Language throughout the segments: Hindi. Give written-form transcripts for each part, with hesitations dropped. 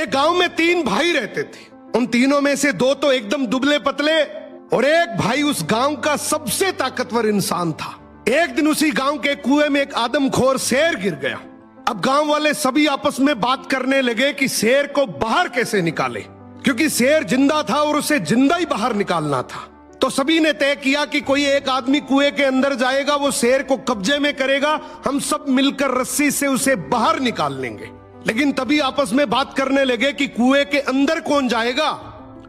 एक गांव में 3 भाई रहते थे। उन तीनों में से 2 तो एकदम दुबले पतले और एक भाई उस गांव का सबसे ताकतवर इंसान था। एक दिन उसी गांव के कुएं में एक आदमखोर शेर गिर गया। अब गांव वाले सभी आपस में बात करने लगे कि शेर को बाहर कैसे निकाले, क्योंकि शेर जिंदा था और उसे जिंदा ही बाहर निकालना था। तो सभी ने तय किया कि कोई एक आदमी कुएं के अंदर जाएगा, वो शेर को कब्जे में करेगा, हम सब मिलकर रस्सी से उसे बाहर निकाल लेंगे। लेकिन तभी आपस में बात करने लगे कि कुएं के अंदर कौन जाएगा।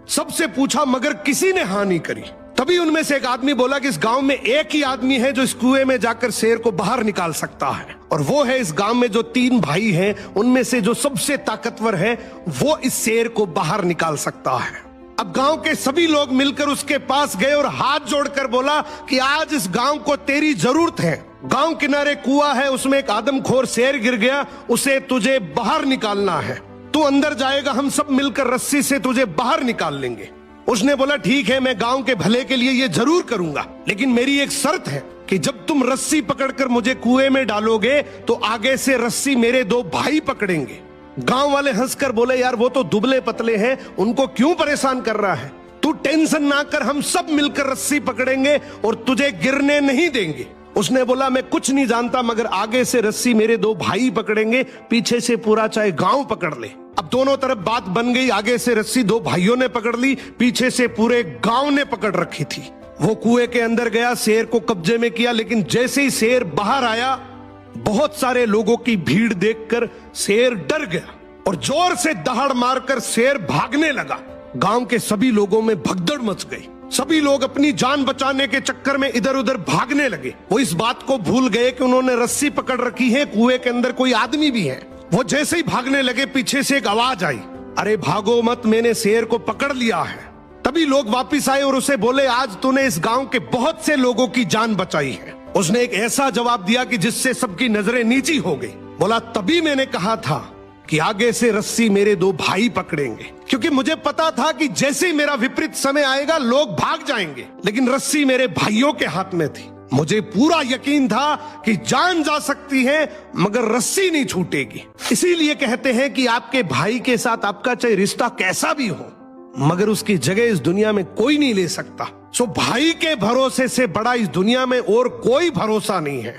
सबसे पूछा मगर किसी ने हाँ नहीं करी। तभी उनमें से एक आदमी बोला कि इस गांव में एक ही आदमी है जो इस कुएं में जाकर शेर को बाहर निकाल सकता है, और वो है इस गांव में जो 3 भाई हैं उनमें से जो सबसे ताकतवर है, वो इस शेर को बाहर निकाल सकता है। अब गांव के सभी लोग मिलकर उसके पास गए और हाथ जोड़कर बोला कि आज इस गांव को तेरी जरूरत है। गांव किनारे कुआं है, उसमें एक आदमखोर शेर गिर गया, उसे तुझे बाहर निकालना है। तू अंदर जाएगा, हम सब मिलकर रस्सी से तुझे बाहर निकाल लेंगे। उसने बोला ठीक है, मैं गांव के भले के लिए ये जरूर करूंगा, लेकिन मेरी एक शर्त है कि जब तुम रस्सी पकड़कर मुझे कुएं में डालोगे तो आगे से रस्सी मेरे 2 भाई पकड़ेंगे। गांव वाले हंसकर बोले यार वो तो दुबले पतले हैं, उनको क्यों परेशान कर रहा है, तू टेंशन ना कर, हम सब मिलकर रस्सी पकड़ेंगे और तुझे गिरने नहीं देंगे। उसने बोला मैं कुछ नहीं जानता, मगर आगे से रस्सी मेरे 2 भाई पकड़ेंगे, पीछे से पूरा चाहे गांव पकड़ ले। अब दोनों तरफ बात बन गई, आगे से रस्सी 2 भाइयों ने पकड़ ली, पीछे से पूरे गांव ने पकड़ रखी थी। वो कुएं के अंदर गया, शेर को कब्जे में किया, लेकिन जैसे ही शेर बाहर आया, बहुत सारे लोगों की भीड़ देखकर शेर डर गया और जोर से दहाड़ मारकर शेर भागने लगा। गांव के सभी लोगों में भगदड़ मच गई। सभी लोग अपनी जान बचाने के चक्कर में इधर उधर भागने लगे। वो इस बात को भूल गए कि उन्होंने रस्सी पकड़ रखी है, कुएं के अंदर कोई आदमी भी है। वो जैसे ही भागने लगे, पीछे से एक आवाज आई, अरे भागो मत, मैंने शेर को पकड़ लिया है। तभी लोग वापिस आए और उसे बोले आज तूने इस गांव के बहुत से लोगों की जान बचाई है। उसने एक ऐसा जवाब दिया कि जिससे सबकी नजरें नीची हो गई। बोला तभी मैंने कहा था कि आगे से रस्सी मेरे 2 भाई पकड़ेंगे, क्योंकि मुझे पता था कि जैसे ही मेरा विपरीत समय आएगा लोग भाग जाएंगे, लेकिन रस्सी मेरे भाइयों के हाथ में थी। मुझे पूरा यकीन था कि जान जा सकती है मगर रस्सी नहीं छूटेगी। इसीलिए कहते हैं कि आपके भाई के साथ आपका चाहे रिश्ता कैसा भी हो, मगर उसकी जगह इस दुनिया में कोई नहीं ले सकता। सो भाई के भरोसे से बड़ा इस दुनिया में और कोई भरोसा नहीं है।